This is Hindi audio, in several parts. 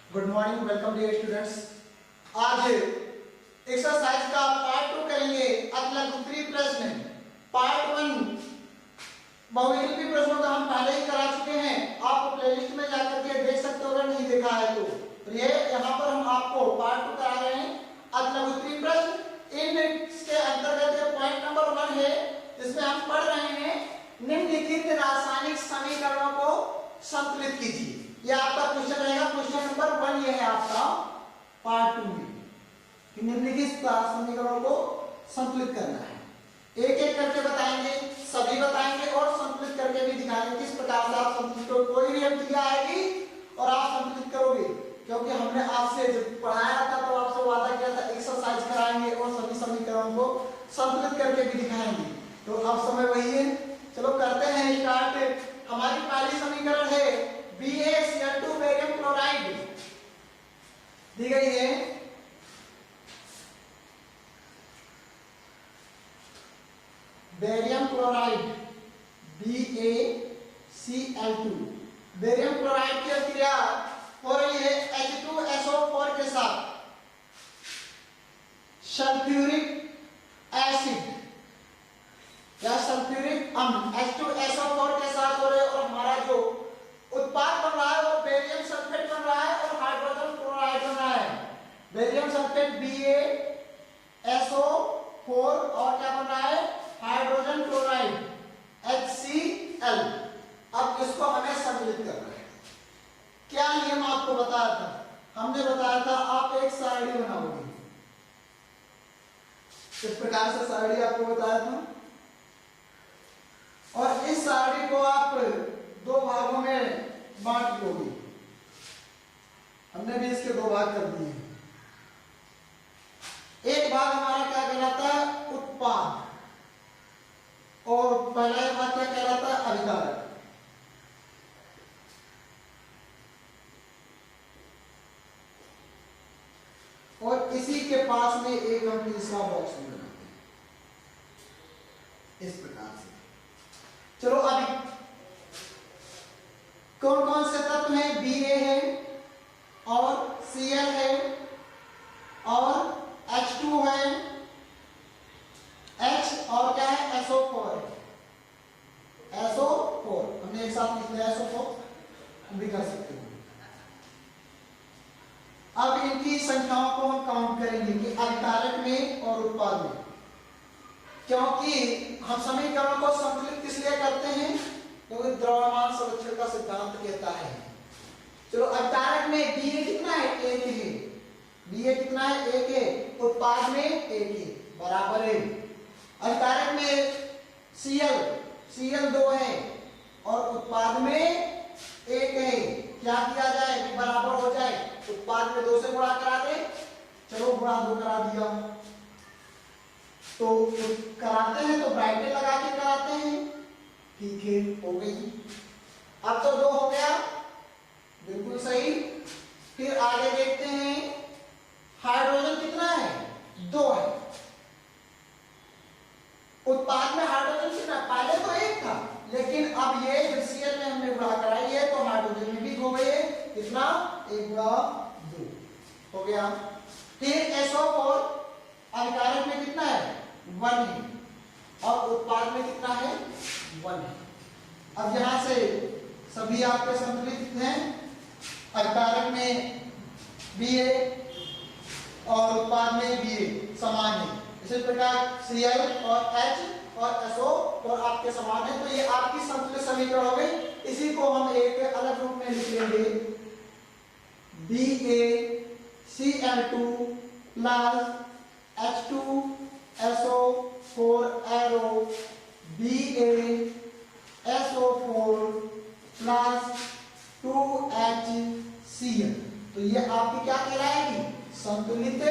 Good morning, welcome dear students. आज एक्सरसाइज का पार्ट 2 करेंगे। अगला दूसरी प्रश्न पार्ट 1 बहुविकल्पी प्रश्नों का हम पहले ही करा चुके हैं। आप प्लेलिस्ट में जाकर के देख सकते हो अगर नहीं देखा है तो। ये यहाँ पर हम आपको पार्ट 2 करा रहे हैं। अगला दूसरी प्रश्न इन इसके अंतर्गत पॉइंट नंबर 1 है जिसमें हम पढ़ रहे हैं निम्नलिखित रासायनिक समीकरणों को संतुलित कीजिए। ये आपका क्वेश्चन रहेगा। क्वेश्चन नंबर 1 ये है आपका पार्ट 2 में कि निम्नलिखित समीकरणों को संतुलित करना है। एक एक करके बताएंगे, सभी बताएंगे और संतुलित करके भी दिखाएंगे किस प्रकार से आप संतुलित करोगे। कोई भी अवधिया आएगी और आप संतुलित करोगे, क्योंकि हमने आपसे जब पढ़ाया था तो आपसे वादा किया था एक्सरसाइज कराएंगे और सभी समीकरणों को संतुलित करके भी दिखाएंगे। तो अब समय वही है, चलो करते हैं स्टार्ट। हमारी पहली समीकरण है BaCl2 बेरियम क्लोराइड दी गई है। Barium chloride BaCl2 barium chloride की अभिक्रिया हो रही है H2SO4 के साथ सल्फ्यूरिक एसिड या सल्फ्यूरिक अम्ल H2SO4 के साथ हो रहे और हमारा जो उत्पाद बन रहा है वो बेरियम सल्फेट बन रहा है और हाइड्रोजन क्लोराइड बन रहा है। बेरियम सल्फेट BaSO4 और क्या बन रहा है हाइड्रोजन क्लोराइड HCl। अब इसको हमें संतुलित करना है। क्या नियम आपको बताया था? हमने बताया था आप एक सारणी बनाओगे। इस प्रकार से सारणी आपको बताया था और इस सारणी को आप दो भागों में बांट दोगे। हमने भी इसके दो भाग कर दिए। एक भाग हमारा क्या कहलाता है उत्पाद और पहला भाग क्या कहलाता है अभिकारक। और इसी के पास में एक हम तीसरा बॉक्स भी बनाते हैं इस प्रकार से। चलो अभी कौन कौन से तत्व हैं? Ba है और Cl है और H2 है, H और क्या है SO4 है। SO4 हमने एक साथ लिख लिया SO4 हम भी कर सकते हैं। अब इनकी संख्याओं को हम काउंट करेंगे कि अभिकारक में और उत्पाद में, क्योंकि हम समीकरणों को संतुलित किस लिए करते हैं? क्योंकि द्रव्यमान संरक्षण का सिद्धांत कहता है। चलो अभिकारक में Ba कितना है? 1 है। Ba कितना है? 1 है। उत्पाद में 1 है, बराबर है। अभिकारक में Cl 2 है और उत्पाद में 1 है। क्या किया जाए कि बराबर हो जाए? उत्पाद में 2 से गुणा करा दे। चलो गुणा 2 करा दिया तो कराते हैं तो ब्रैकेट लगा के कराते हैं। ठीक है, हो गई। अब तो 2 हो गया, बिल्कुल सही। फिर आगे देखते हैं हाइड्रोजन कितना है? 2 है। उत्पाद में हाइड्रोजन कितना? पहले तो 1 था, लेकिन अब ये जब Cl में हमने गुणा कराई है तो हाइड्रोजन में भी हो गए। कितना? 1 गुणा 2 हो गया। फिर SO4 अभिकारक में कितना है? 1 है और उत्पाद में कितना है? 1 है। अब यहां से सभी आपके संतुलित हैं। अभिकारक में Ba और उत्पाद में Ba समान है। इसी प्रकार Cl और H और SO और आपके समान है। तो ये आपकी संतुलित समीकरण हो गई। इसी को हम एक अलग रूप में लिख लेंगे BaCl2 plus H2SO4 arrow BaSO4 plus 2HCl। तो ये आपकी क्या कहलाएगी? संतुलित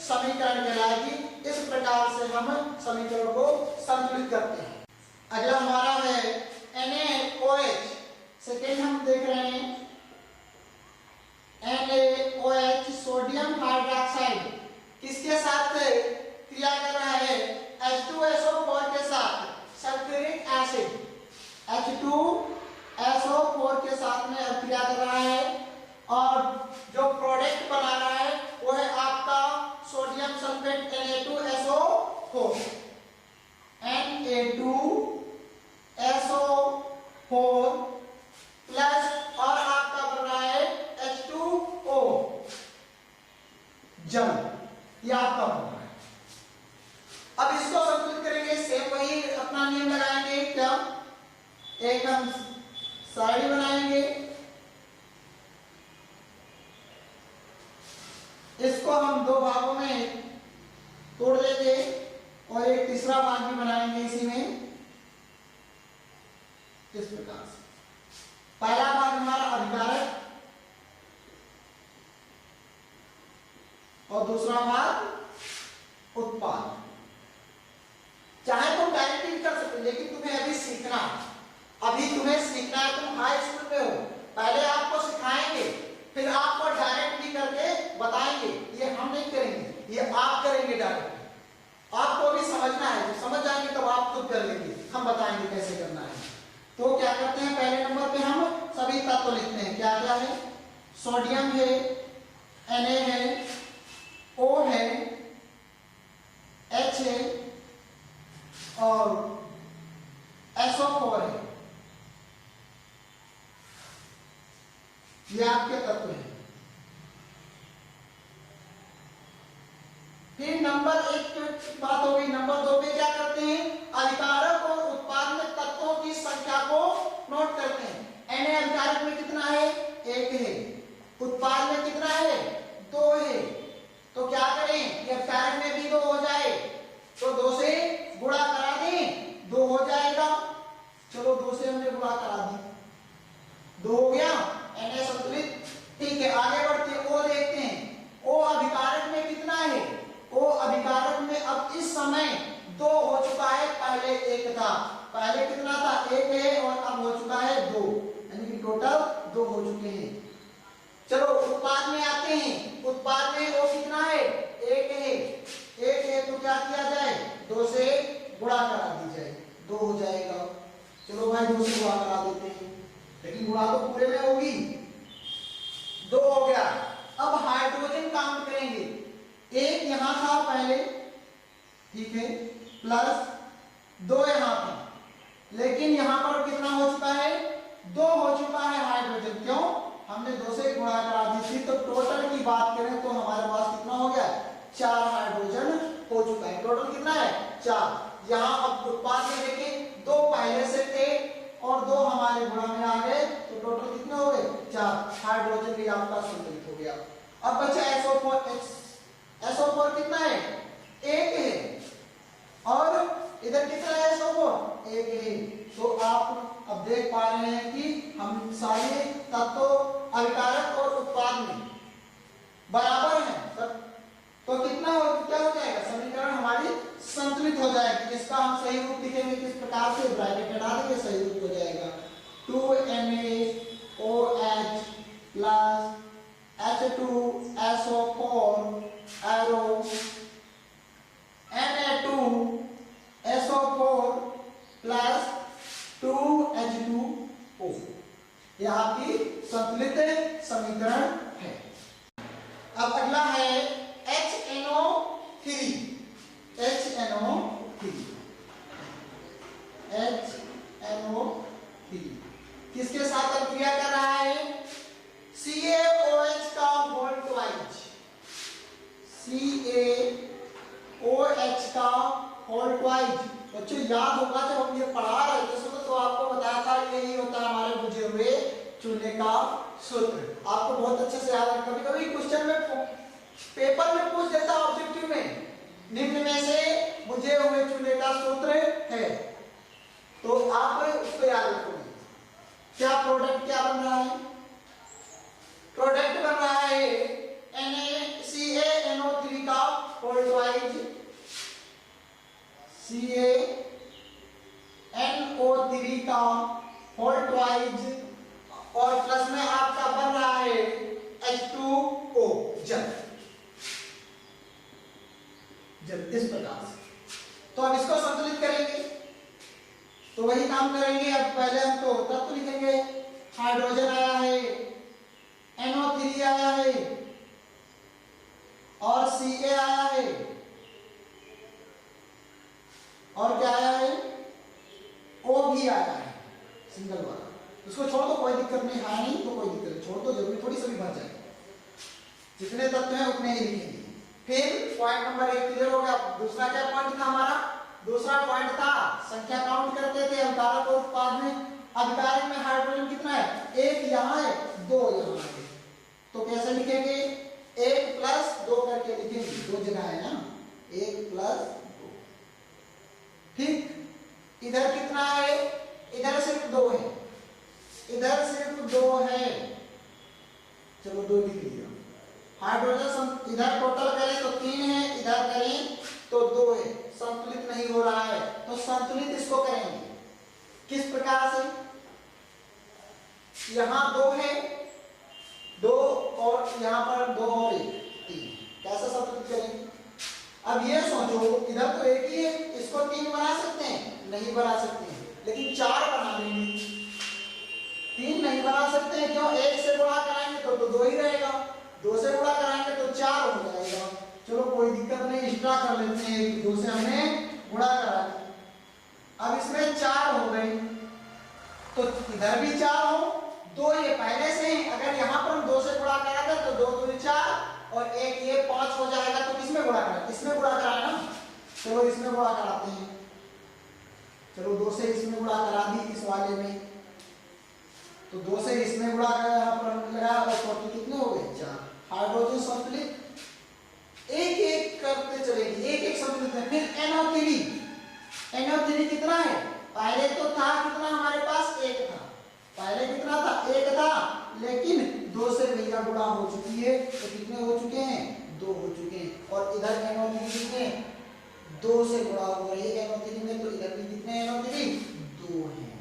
समीकरण कहलाएगी। इस प्रकार से हम समीकरण को संतुलित करते हैं। अगला हमारा है NaOH। सेकेंड हम देख रहे हैं NaOH सोडियम हाइड्रोक्साइड किसके साथ क्रिया कर रहा है? H2SO4 के साथ सल्फ्यूरिक एसिड H2SO4 के साथ में क्रिया कर रहा है और जो प्रोडक्ट बना रहा है वो है आपका sodium sulphate Na2SO4 Na2SO4 plus और आपका बन रहा है H2O जल, ये आपका बन रहा है। अब इसको संतुलित करेंगे, सेम वही अपना नियम लगाएंगे। क्या, एक हम साइड बनाएंगे, इसको हम दो भागों में तोड़ देंगे और एक तीसरा भाग भी बनाएंगे इसी में, इस प्रकार से। पहला भाग हमारा अभिकारक और दूसरा भाग उत्पाद। चाहे तुम डायरेक्ट भी कर सकते हो, लेकिन तुम्हें अभी सीखना है, अभी तुम्हें सीखना है। तुम हाई स्कूल में हो, पहले आपको सिखाएंगे, फिर आपको डायरेक्ट भी करके बताएंगे। ये हम नहीं करेंगे, ये आप करेंगे डायरेक्ट। आपको भी समझना है, जब समझ जाएंगे तब आप खुद कर लेंगे, हम बताएंगे कैसे करना है। तो क्या करते हैं, पहले नंबर पे हम सभी तत्व लिखते हैं। क्या क्या है, सोडियम है, Na है, O है, H है और SO4 है। ये आपके तत्व हैं। फिर नंबर एक बात हो गई। नंबर दो पे क्या करते हैं, अभिकारक और उत्पाद में तत्वों की संख्या को नोट करते हैं। Na अभिकारक में कितना है, 1 है, उत्पाद में कितना है, 2 है। तो क्या करें, ये अभिकारक में भी 2 हो जाए तो 2 से गुणा करा दें, 2 हो जाएगा। चलो 2 से हमने गुणा करा दी, 2 हो गया, Na संतुलित। ठीक है, आगे बढ़ते हैं, O देखते हैं। O अभिकारक में कितना है, O अभिकारक में अब इस समय 2 हो चुका है, पहले 1 था। पहले कितना था, 1 है और अब हो चुका है 2, यानी कि टोटल 2 हो चुके हैं। चलो उत्पाद में आते हैं। उत्पाद में O कितना है, 1 है, 1 है तो क्या किया जाए, 2 से गुणा करा दी जाए, 2 हो जाएगा। चलो भाई 2 से गुणा करा देते हैं, लेकिन गुणा तो पूरे में होगी, 2 हो गया। अब हाइड्रोजन काउंट करेंगे। 1 यहां था पहले, ठीक है, प्लस 2 यहां था, लेकिन यहां पर कितना हो चुका है, 2 हो चुका है हाइड्रोजन। क्यों, हमने 2 से गुणा करा दी थी। तो टोटल की बात करें तो हमारे पास कितना हो गया, 4 हाइड्रोजन हो चुका है। टोटल कितना है, 4। यहां अब उत्पाद में देखें, 2 पहले से थे और 2 हमारे गुणा में आ गए, तो टोटल कितने हो गए, 4। हाइड्रोजन भी आपका संतुलित हो गया। अब बचा SO4। SO4 कितना है, 1 है और इधर कितना है, SO4 1 है। तो आप अब देख पा रहे हैं कि हम सारे तत्व अभिकारक और उत्पाद में बराबर हैं। तो कितना हो, क्या हो जाएगा, समीकरण हमारी संतुलित हो जाएगी। इसका हम सही रूप लिखेंगे किस प्रकार से, ब्रैकेट हटा देंगे, सही रूप हो जाएगा 2NaOH plus H2SO4 arrow Na2SO4 plus 2H2O। यह आपकी संतुलित समीकरण है। अब अगला है HNO3। HNO3 किसके साथ अभिक्रिया कर रहा है, CaOH का होल ट्वाइस। CaOH का होल ट्वाइस। बच्चों याद होगा जब हम ये पढ़ा रहे थे तो आपको बताया था यही होता है हमारे बुझे हुए चूल्हे का सूत्र। आपको बहुत अच्छे से याद है। कभी कभी क्वेश्चन में पेपर में पूछ देता ऑब्जेक्टिव में, निम्न में से बुझे हुए चूल्हे का सूत्र है, तो आप उसको याद रखोगे। क्या प्रोडक्ट क्या बन रहा है, प्रोडक्ट बन रहा है CaNO3 का होल ट्वाइस, CaNO3 का होल ट्वाइस और प्लस में आपका बन रहा है H2O जल। इस प्रकार से। तो अब इसको संतुलित करेंगे, तो वही काम करेंगे। अब पहले हम तो तत्व लिखेंगे। हाइड्रोजन आया है NO3 आया है और Ca आया है और क्या आया है, O भी आया है सिंगल वाला। उसको छोड़ दो, कोई दिक्कत नहीं, हाँ नहीं तो कोई दिक्कत नहीं, छोड़ दो, जरूरी थोड़ी सभी भर जाएगा, जितने तत्व हैं उतने ही लिखेंगे। फिर पॉइंट नंबर 1 क्लियर हो गया। दूसरा क्या पॉइंट था हमारा, दूसरा पॉइंट था संख्या काउंट करते थे अभिकारक और उत्पाद में। अभिकारक में हाइड्रोजन कितना है, 1 यहाँ है 2 यहाँ है, तो कैसे लिखेंगे, 1 प्लस 2 करके लिखेंगे, 2 जगह है ना, 1 प्लस 2। ठीक, इधर कितना है, इधर सिर्फ 2 है, इधर सिर्फ 2 है, चलो 2 लिख लिया। हाइड्रोजन इधर टोटल करें तो 3 है, इधर करें तो 2 है, संतुलित नहीं हो रहा है, तो संतुलित इसको करेंगे किस प्रकार से, यहां 2 है, 2 और यहां पर 2 और 1 3, कैसे संतुलित करेंगे। अब ये सोचो इधर तो 1 ही है, इसको 3 बना सकते हैं, नहीं बना सकते हैं, लेकिन 4 बना लेंगे। 3 नहीं बना सकते हैं, क्यों, 1 से गुणा कराएंगे तो 2 ही रहेगा, 2 से गुणा कराएंगे तो 4 हो जाएगा। चलो कोई दिक्कत नहीं, एक्स्ट्रा कर लेते हैं, 2 से हमने गुणा करा, अब इसमें 4 हो गए, तो इधर भी 4 हो, 2 ये पहले से ही, अगर यहाँ पर हम 2 से गुणा कराते तो 2 दूनी 4 और 1 ये 5 हो जाएगा, तो किसमें गुणा करा, इसमें गुणा कराए ना, चलो इसमें गुणा कराते हैं, चलो 2 से इसमें गुणा करा दी इस वाले में, तो 2 से इसमें गुणा करा, यहाँ पर लगाया और टोटल कितने हो गए 4। हाइड्रोजन संतुलित, एक एक करते चलेंगे, एक एक संतुलित है। फिर NO3, NO3 कितना है, पहले तो था कितना हमारे पास 1 था, पहले कितना था 1 था, लेकिन 2 से भैया गुणा हो चुकी है, तो कितने हो चुके हैं 2 हो चुके हैं, और इधर NO3 कितने 2 से गुणा हो रही है NO3 में, तो इधर भी कितने NO3 2 हैं।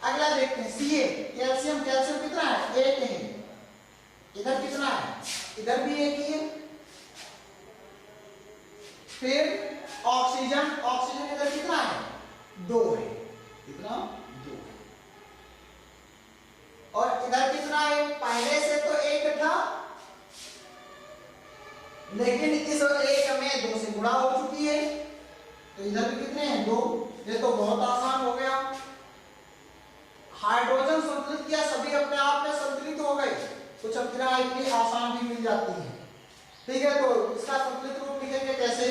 अगला देखते हैं Ca, कैल्शियम, कैल्शियम कितना है 1 है, इधर कितना है, इधर भी 1 ही है। फिर ऑक्सीजन, ऑक्सीजन इधर कितना है 2 है, कितना 2 है, और इधर कितना है, पहले से तो 1 था, लेकिन इस 1 में 2 से गुणा हो चुकी है, तो इधर भी कितने हैं 2। ये तो बहुत आसान हो गया, हाइड्रोजन संतुलित किया, सभी अपने आप में संतुलित हो गए, कुछ अक्रिया इतनी आसान भी मिल जाती है। ठीक है, तो इसका संतुलित रूप लिखेंगे कैसे,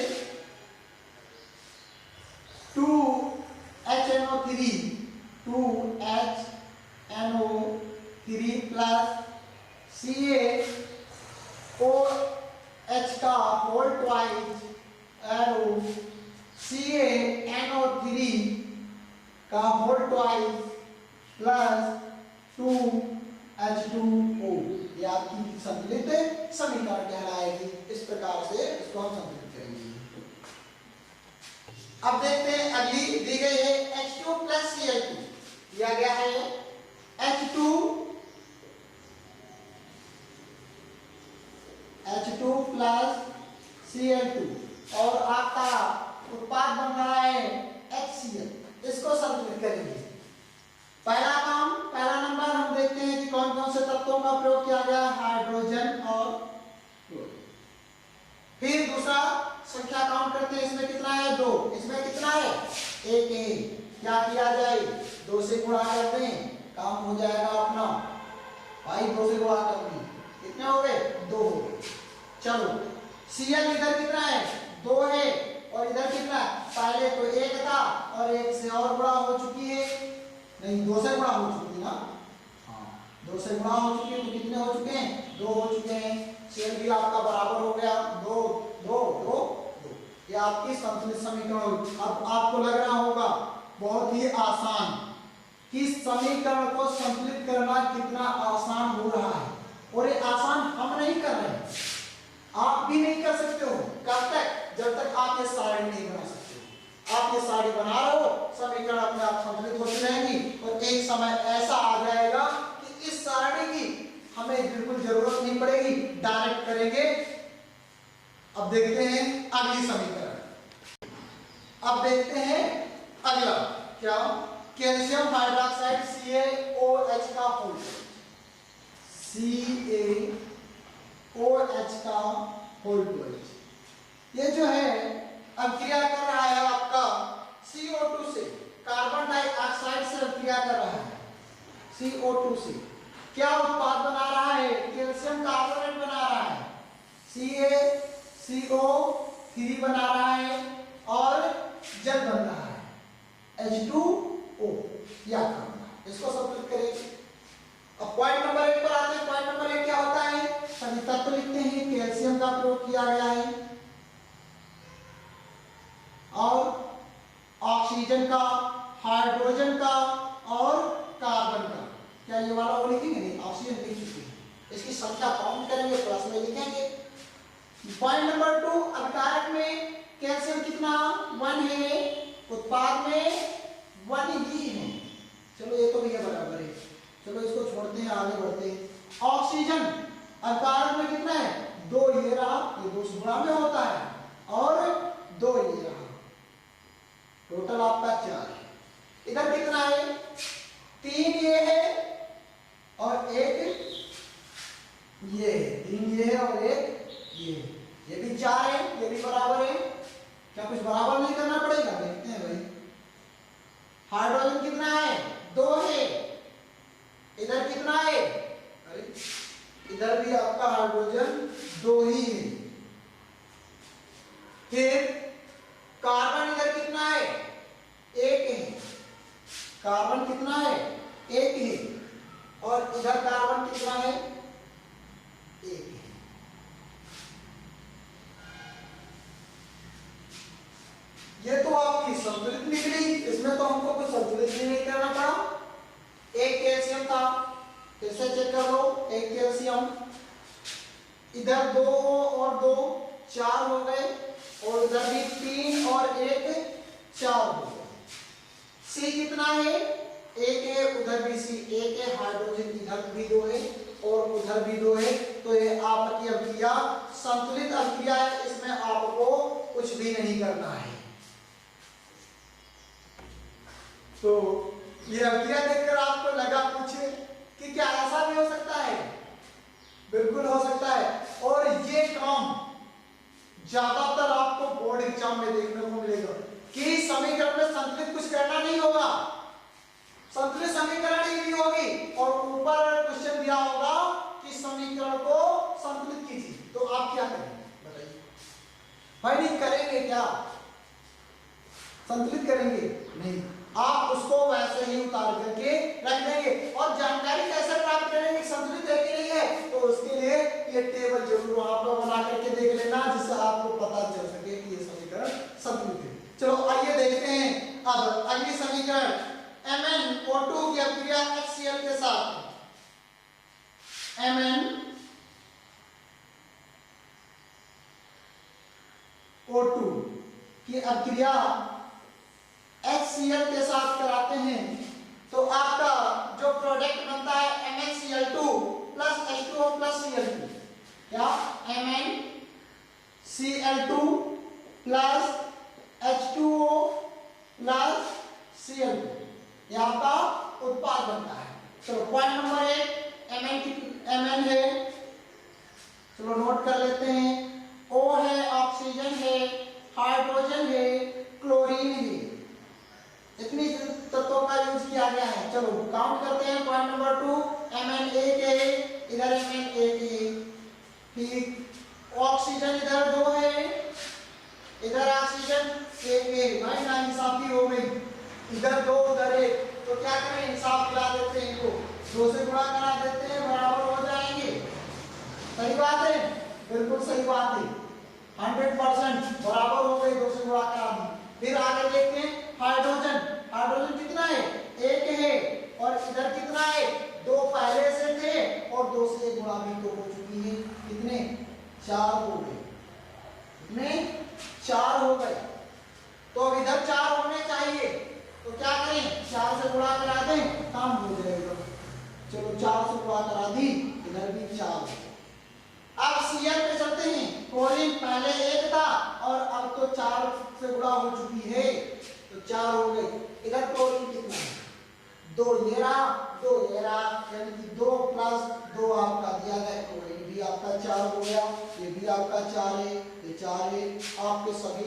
2HNO3 प्लस CaOH का होल ट्वाइस एरो CaNO3 का होल ट्वाइस प्लस 2H2O, ये आपकी संतुलित समीकरण कहलाएगी। इस प्रकार से इसको हम संतुलित करेंगे। अब देखते हैं अगली दी गई है H2 प्लस Cl2, दिया गया है H2 प्लस Cl2 और आपका उत्पाद बन रहा है HCl, इसको संतुलित करेंगे। पहला काम, पहला नंबर हम देखते हैं कि कौन कौन से तत्वों का प्रयोग किया गया, हाइड्रोजन और क्लोरीन। फिर दूसरा संख्या काउंट करते हैं, इसमें कितना है 2, इसमें कितना है 1 है, क्या किया जाए 2 से गुणा कर दें, काम हो जाएगा अपना भाई, 2 से गुणा कर दें, कितने हो गए 2 हो गए। चलो Cl इधर कितना है 2 है, और इधर कितना, पहले तो 1 था और 1 से और गुणा हो चुकी है, नहीं 2 से गुणा हो चुकी है ना, हाँ 2 से गुणा हो चुकी है, तो कितने हो चुके हैं 2 हो चुके हैं। Cl भी आपका बराबर हो गया 2 2 2 2, ये आपकी संतुलित समीकरण। अब आपको लग रहा होगा बहुत ही आसान कि समीकरण को संतुलित करना कितना आसान हो रहा है, और ये आसान हम नहीं कर रहे हैं, आप भी नहीं कर सकते हो, कब तक, जब तक आप ये सारणी नहीं बना सकते हो। आप ये सारणी बना रहे हो, समीकरण अपने आप संतुलित होती रहेंगी, और एक समय ऐसा आ जाएगा कि इस सारणी की हमें बिल्कुल जरूरत नहीं पड़ेगी, डायरेक्ट करेंगे। अब देखते हैं अगली समीकरण, अब देखते हैं अगला क्या, कैल्शियम हाइड्रोक्साइड CaOH का होल, CaOH का होल 12। ये जो है अब क्रिया कर रहा है आपका CO2 से, कार्बन डाइऑक्साइड से क्रिया कर रहा है। CO2 से क्या उत्पाद बना रहा है? कैल्शियम कार्बोनेट बना रहा है, CaCO3 बना रहा है और जल बन रहा है H2O। या इसको संतुलित करेंगे। अब पॉइंट नंबर 1 पर आते हैं। पॉइंट नंबर 1 क्या होता है? सभी तत्व लिखते हैं, कैल्शियम का प्रयोग किया गया है और ऑक्सीजन का, हाइड्रोजन का और कार्बन का। क्या ये वाला वो लिखेंगे? नहीं, ऑक्सीजन लिख चुके हैं। इसकी संख्या काउंट करेंगे, प्लस में लिखेंगे। पॉइंट नंबर 2, अभिकारक में कैल्शियम कितना? 1 है, उत्पाद में 1 ही है। चलो ये तो भैया बराबर है, चलो इसको छोड़ते हैं, आगे बढ़ते हैं। ऑक्सीजन अभिकारक में कितना है? 2, ये रहा, ये 2 गुणा में होता है और 2 ये रहा, टोटल आपका 4 है। इधर कितना है? 3 ये है और 1 ये है, 3 ये है और 1 ये भी 4 है, ये भी बराबर है। क्या कुछ बराबर नहीं करना पड़ेगा? देखते हैं भाई। हाइड्रोजन कितना है? 2 है। इधर कितना है? अरे इधर भी आपका हाइड्रोजन 2 ही है। फिर कार्बन इधर कितना है? 1 है। कार्बन कितना है? 1 है और इधर कार्बन कितना है? 1 है। ये तो आपकी संतुलित निकली, इसमें तो हमको कुछ संतुलित भी नहीं करना पड़ा। 1 कैल्शियम था, फिर से चेक कर लो, 1 कैल्शियम, इधर 2 और 2 4 हो गए और इधर भी 3 और 1 4 हो गए। C कितना है? 1 है, उधर भी C 1 है, हाइड्रोजन इधर भी 2 है और उधर भी 2 है। तो ये आपकी अभिक्रिया संतुलित अभिक्रिया है, इसमें आपको कुछ भी नहीं करना है। तो ये अभिक्रिया देखकर आपको लगा पूछे कि क्या ऐसा भी हो सकता है? बिल्कुल हो सकता है। और ये काम ज्यादातर आपको बोर्ड एग्जाम में देखने को मिलेगा कि समीकरण में संतुलित कुछ करना नहीं होगा, संतुलित समीकरण ही नहीं होगी और ऊपर क्वेश्चन दिया होगा कि समीकरण को संतुलित कीजिए। तो आप क्या करेंगे बताइए? भाई नहीं करेंगे, क्या संतुलित करेंगे? नहीं, आप उसको वैसे ही उतार करके रख देंगे। और जानकारी कैसे प्राप्त करेंगे संतुलित है कि नहीं है? तो उसके लिए ये टेबल जरूर आप लोग बना करके देख लेना, जिससे आपको पता चल सके कि ये समीकरण संतुलित है। चलो आइए देखते हैं अब अगली समीकरण। MnO2 की अभिक्रिया HCl के साथ, MnO2 की अभिक्रिया HCl के साथ कराते हैं तो आपका जो प्रोडक्ट बनता है MnCl2 plus H2O plus Cl2। क्या? MnCl2 plus H2O plus Cl2, ये आपका उत्पाद बनता है। चलो पॉइंट नंबर 1 Mn है, चलो नोट कर लेते हैं। O है, ऑक्सीजन है, हाइड्रोजन है, क्लोरीन है, इतनी तत्वों का यूज किया गया है। चलो काउंट करते हैं। पॉइंट नंबर 2 Mn 1 है, इधर Mn 1 है, ठीक। ऑक्सीजन इधर 2 है, इधर ऑक्सीजन 1 है। भाई नाइंसाफी हो गई, इधर 2 उधर 1। तो क्या करें? इंसाफ दिला देते हैं, इनको 2 से गुणा करा देते हैं, बराबर हो जाएंगे। सही बात है, बिल्कुल सही बात है, 100% बराबर हो गए, 2 से गुणा करा दी। फिर आगे देखते हैं हाइड्रोजन। हाइड्रोजन कितना है? 1 है और इधर कितना है? 2 पहले से थे और 2 से गुणा भी तो हो चुकी है। कितने? 4 हो गए, कितने? 4 हो गए। तो अब इधर 4 होने चाहिए, तो क्या करें? 4 से गुणा करा दें, काम हो जाएगा। चलो 4 से गुणा करा दी, इधर भी 4। अब Cl पे चलते हैं। क्लोरीन पहले 1 था और अब तो 4 से गुणा हो चुकी है, तो 4 हो गए। इधर क्लोरीन कितना है? दो ये रहा, दो ये रहा, यानी कि 2 प्लस 2 आपका दिया गया, तो ये भी आपका 4 हो गया, ये भी आपका 4 है, ये 4 है। आपके सभी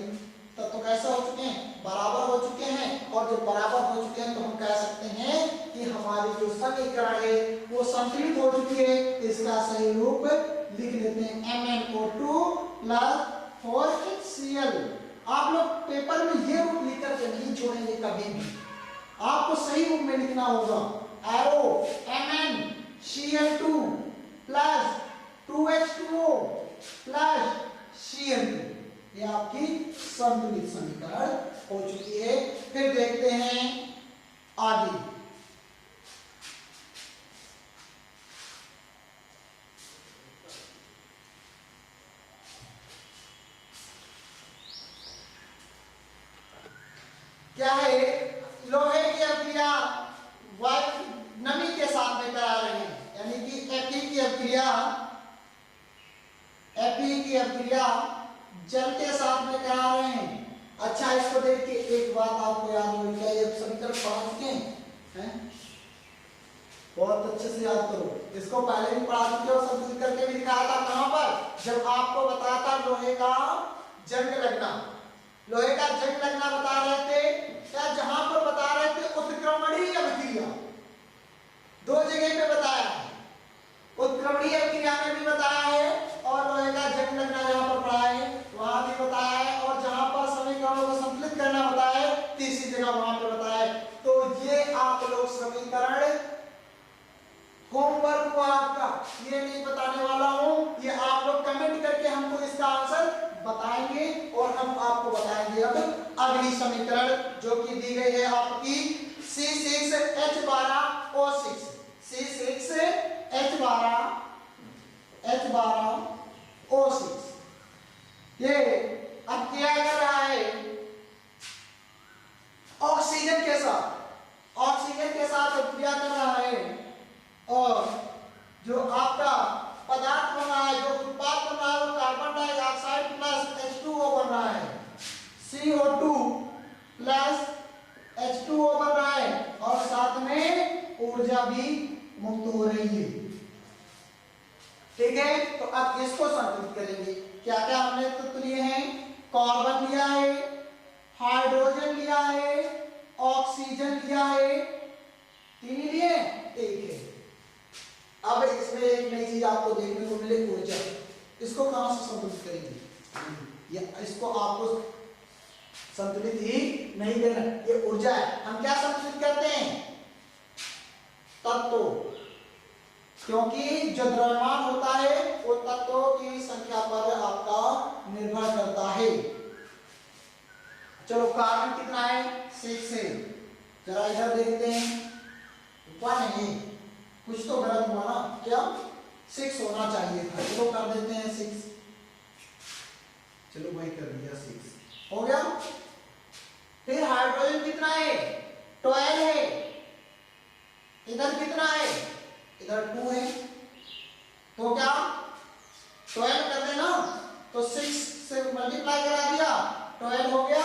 तत्व कैसे हो चुके हैं, बराबर हो चुके हैं, और जब बराबर हो चुके हैं तो हम कह सकते हैं कि हमारी जो समीकरण है वो संतुलित हो चुकी है। इसका सही रूप लिख लेते हैं MnO2 प्लस 4HCl। आप लोग पेपर में ये रूप लिख करके नहीं छोड़ेंगे कभी भी, आपको सही रूप में लिखना होगा। Arrow MnCl2 plus 2H2O plus Cl2, ये आपकी संतुलित समीकरण हो चुकी है। फिर देखते हैं आगे। क्या है, लोहे की अभिक्रिया नमी के साथ में करा रहे हैं, यानी कि Fe की अभिक्रिया जल के साथ में करा रहे हैं। अच्छा, इसको देख के एक बात आपको याद होगी, क्या ये समीकरण पढ़ा चुके हैं? बहुत अच्छे से याद करो, इसको पहले भी पढ़ा चुके और संतुलित करके भी दिखाया था। कहां पर? जब आपको बताया था लोहे का जंग लगना, लोहे का जंग लगना बता रहे थे क्या, जहां पर बता रहे थे उत्क्रमणीय अभिक्रिया, 2 जगह पे बताया है, उत्क्रमणीय अभिक्रिया में भी बताया है और लोहे का जंग लगना जहां पर पढ़ा है वहां भी बताया है, और जहां पर समीकरणों को संतुलित करना बताया है तीसरी जगह वहां पे बताया है। तो ये आप लोग समीकरण होमवर्क हुआ आपका, ये नहीं बताने वाला हूं, ये आप लोग कमेंट करके हमको इसका आंसर बताएंगे और हम आपको बताएंगे अब अगली समीकरण जो कि दी गई है आपकी C6H12O6, C6H12O6। ये अब क्या कर रहा है, ऑक्सीजन के साथ क्रिया कर रहा है, और जो आपका पदार्थ बन रहा है, जो उत्पाद बन रहा है वो कार्बन डाइऑक्साइड प्लस H2O बन रहा है, CO2 प्लस H2O बन रहा है, और साथ में ऊर्जा भी मुक्त हो रही है। ठीक है, तो अब इसको संतुलित करेंगे। क्या क्या हमने तत्व लिए हैं, कार्बन लिया है, हाइड्रोजन लिया है, ऑक्सीजन लिया है, 3 लिए, एक है। अब इसमें एक नई चीज आपको देखने को मिले, ऊर्जा। इसको कहां से संतुलित करेंगे, या इसको आपको संतुलित ही नहीं देना, ये ऊर्जा है। हम क्या संतुलित करते हैं, तत्व, क्योंकि जो द्रव्यमान होता है वो तत्वों की संख्या पर आपका निर्भर करता है। चलो, कार्बन कितना है, 6 है, जरा इधर देखते हैं, 1 है, कुछ तो गलत हुआ ना, क्या 6 होना चाहिए था, चलो कर देते हैं 6, चलो भाई कर दिया, 6 हो गया। फिर हाइड्रोजन कितना है, 12 है, इधर कितना है, इधर 2 है, तो क्या 12 कर देना, तो 6 से मल्टीप्लाई करा दिया, 12 हो गया।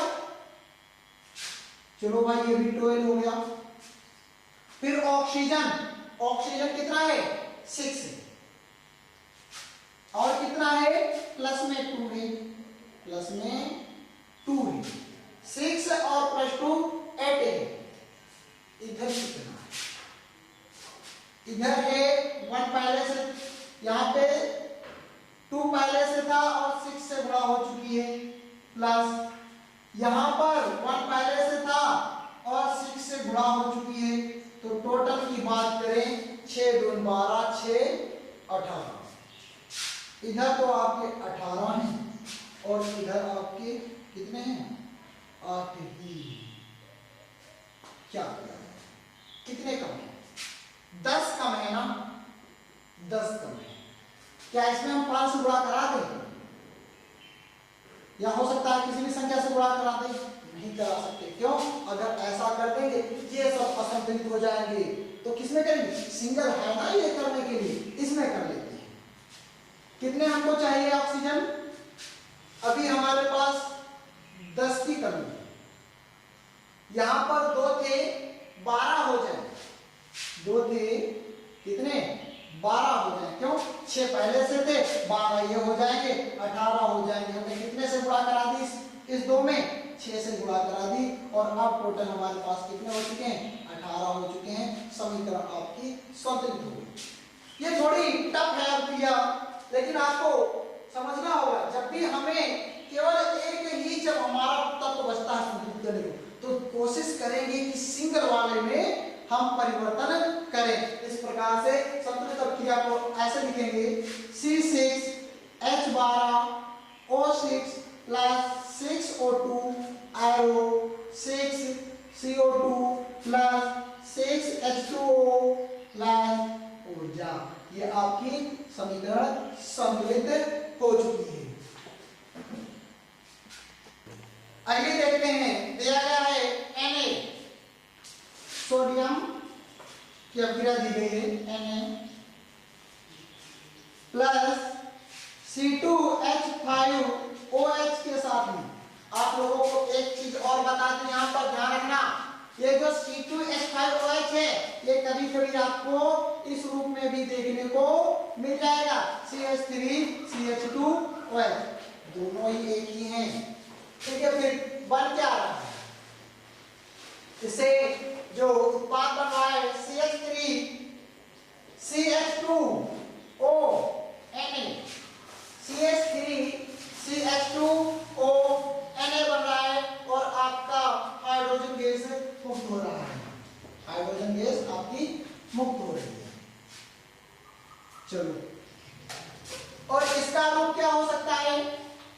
चलो भाई ये भी 12 हो गया। फिर ऑक्सीजन कितना है, 6 है, और कितना है, प्लस में 2 है, 6 और प्लस 2 8 है। इधर कितना है, इधर है 1 पहले से, यहाँ पे 2 पहले से था और 6 से गुणा हो चुकी है, प्लस यहाँ पर 1 पहले से था और 6 से गुणा हो चुकी है। तो टोटल की बात करें, 6 2 12, 6 18, इधर तो आपके 18 हैं और इधर आपके कितने हैं, 8 ही। क्या कितने कम है, 10 कम है ना, 10 कम है। क्या इसमें हम 5 से गुणा करा दें, या हो सकता है किसी भी संख्या से गुणा करा दें, नहीं करा सकते। क्यों, अगर ऐसा कर देंगे ये सब असंतुलित हो जाएंगे, तो किसमें करेंगे, सिंगल है ना ये करने के लिए, इसमें कर लेते हैं। कितने हमको चाहिए ऑक्सीजन, अभी हमारे पास 10 की कमी है, यहां पर 2 थे, 12 हो जाए, 2 थे कितने 12 हो जाए, क्यों 6 पहले से थे 12 ये हो जाएंगे 18 हो जाएंगे। हमने कितने से गुणा करा दी इस 2 में 6 से गुणा करा दी और अब टोटल हमारे पास कितने हो चुके हैं 18 हो चुके हैं। समीकरण आपकी संतुलित हो गई। ये थोड़ी टफ है अब क्रिया, लेकिन आपको समझना होगा जब भी हमें केवल एक ही जब हमारा तत्व बचता है संतुलित करने को, तो कोशिश करेंगे कि सिंगल वाले में हम परिवर्तन करें। इस प्रकार से संतुलित क्रिया को ऐसे लिखेंगे C6H12O6 plus 6O2 arrow 6CO2 plus 6H2O plus ऊर्जा। ये आपकी समीकरण संतुलित हो चुकी है। आइए देखते हैं, दिया गया है Na सोडियम की अभिक्रिया दी गई है Na प्लस C2H5OH के साथ में। आप लोगों को एक चीज और बता दें, यहाँ पर ध्यान रखना, ये जो C2H5OH है ये कभी कभी आपको इस रूप में भी देखने को मिल जाएगा CH3CH2OH, दोनों ही एक ही हैं। ठीक है, फिर बन क्या रहा है, इसे जो उत्पाद बन रहा है CH3CH2ONA, CH3CH2ONA बन रहा है और आपका हाइड्रोजन गैस मुक्त हो रहा है। हाइड्रोजन गैस आपकी मुक्त हो रही है। चलो, और इसका रूप क्या हो सकता है,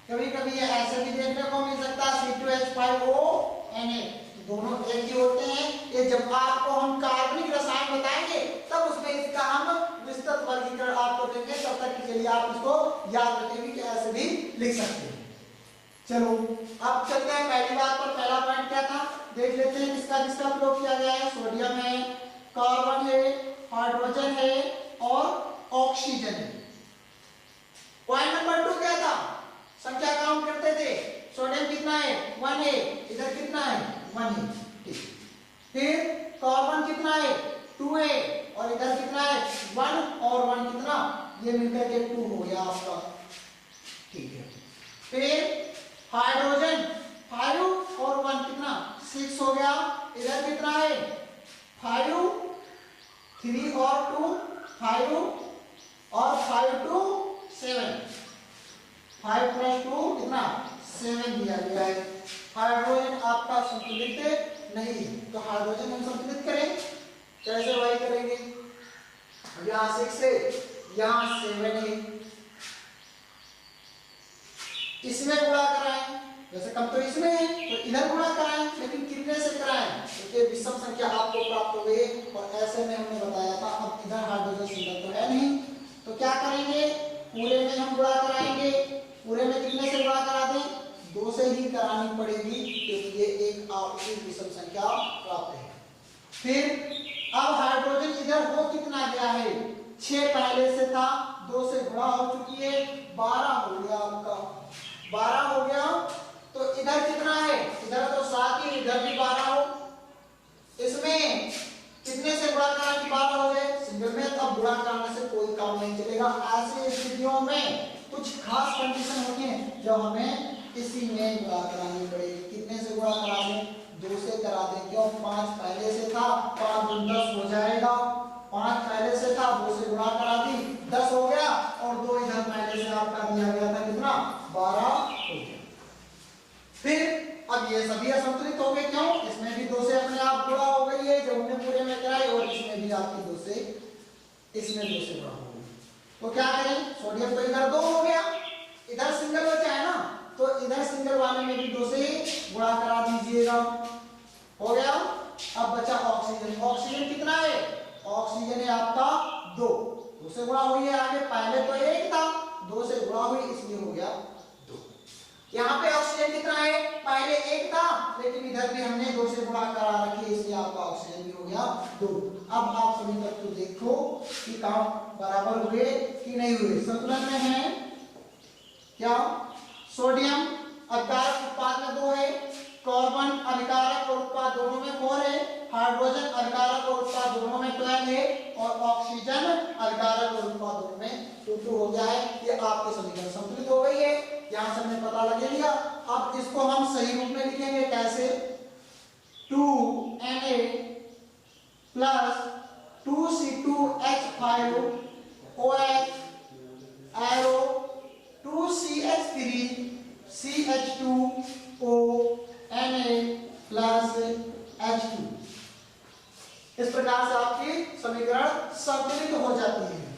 कभी कभी ये ऐसे भी देखने को मिल सकता है C2H5ONA, दोनों एक ही होते हैं। ये जब आपको हम कार्बनिक रसायन बताएंगे तब उसमें इसका हम विस्तृत वर्गीकरण आपको देंगे, तब तक के लिए आप इसको याद रखेंगे कि ऐसे भी लिख सकते हैं। चलो अब चलते हैं पहली बात पर। पहला पॉइंट क्या था देख लेते हैं, किसका किसका प्रयोग किया गया है। सोडियम है, कार्बन है, हाइड्रोजन है और ऑक्सीजन है। पॉइंट नंबर 2 क्या था, संख्या काउंट करते थे। सोडियम कितना है 1 है, इधर कितना है 1 है, ठीक। फिर कार्बन कितना है 2 है और इधर कितना है 1 और 1 कितना, ये मिलकर के 2 हो गया आपका, ठीक है। फिर हाइड्रोजन 5 और 1 कितना 6 हो गया, इधर कितना है 5 3 और 2 5 और 5 2 7, 5 प्लस 2 कितना 7 दिया गया है। हाइड्रोजन आपका संतुलित नहीं है, तो हाइड्रोजन हम संतुलित करें कैसे, वही करेंगे। यहाँ 6 है, यहाँ 7 है, इसमें गुणा कराएं, वैसे कम तो इसमें है तो इधर गुणा कराएं, लेकिन कितने से कराएं, क्योंकि विषम संख्या आपको प्राप्त हो गई। और ऐसे में हमने बताया था अब इधर हाइड्रोजन सिंगल तो है नहीं, तो क्या करेंगे पूरे में हम गुणा कराएंगे। पूरे में कितने से गुणा करा दें, 2 से ही करानी पड़ेगी, क्योंकि ये एक आपकी विषम संख्या प्राप्त है। फिर अब हाइड्रोजन इधर हो कितना गया है, 6 पहले से था, 2 से गुणा हो चुकी है, 12 हो गया आपका, 12 हो गया। तो इधर कितना है, इधर तो 7 ही, इधर भी 12 हो। इसमें कितने से गुणा कराने 12 हो गए सिंगल में, तब गुणा करने से कोई काम नहीं चलेगा। ऐसी स्थितियों में कुछ खास कंडीशन होती है जो हमें इसी में गुणा करानी पड़ेगी। कितने से गुणा करा दें, 2 से करा दें, क्यों 5 पहले से था, 5 गुण 10 हो जाएगा। 5 पहले से था, 2 से गुणा करा दी 10 हो गया, और 2 इधर पहले से आपका दिया गया था कितना 12 हो गया। फिर अब ये सभी असंतुलित हो गए, क्यों, इसमें भी 2 से अपने आप गुणा हो गई है जो हमने पूरे में कराई, और इसमें भी आपकी 2 से, इसमें 2 से गुणा हो गई। तो क्या करें, सोडियम तो इधर 2 हो गया, इधर सिंगल बचा है ना, तो इधर सिंगल वाले में भी 2 से गुणा करा दीजिएगा, हो गया। अब बचा ऑक्सीजन। ऑक्सीजन कितना है, ऑक्सीजन है आपका 2 से गुणा हुई है, आगे पहले तो 1 था, 2 से गुणा हुई इसलिए हो गया 2। यहाँ पे ऑक्सीजन कितना है, पहले 1 था, लेकिन इधर भी हमने 2 से गुणा करा रखी है, इसलिए आपका ऑक्सीजन भी हो गया 2। अब आप सभी तत्व तो देखो कि काम बराबर हुए कि नहीं हुए, संतुलन में है क्या। सोडियम अभिकारक उत्पाद में 2 है, कार्बन अभिकारक और उत्पाद दोनों में 4 है, हाइड्रोजन अर्धकारक और उत्पाद दोनों में 12 और ऑक्सीजन अर्धकारक और उत्पाद दोनों में 2 हो गया है। ये आपके समीकरण संतुलित हो गई है, यहां से हमने पता लगा लिया। अब इसको हम सही रूप में लिखेंगे कैसे, 2Na plus 2C2H5OH arrow 2CH3CH2ONA plus H2। इस प्रकार से आपकी समीकरण संतुलित हो जाती है।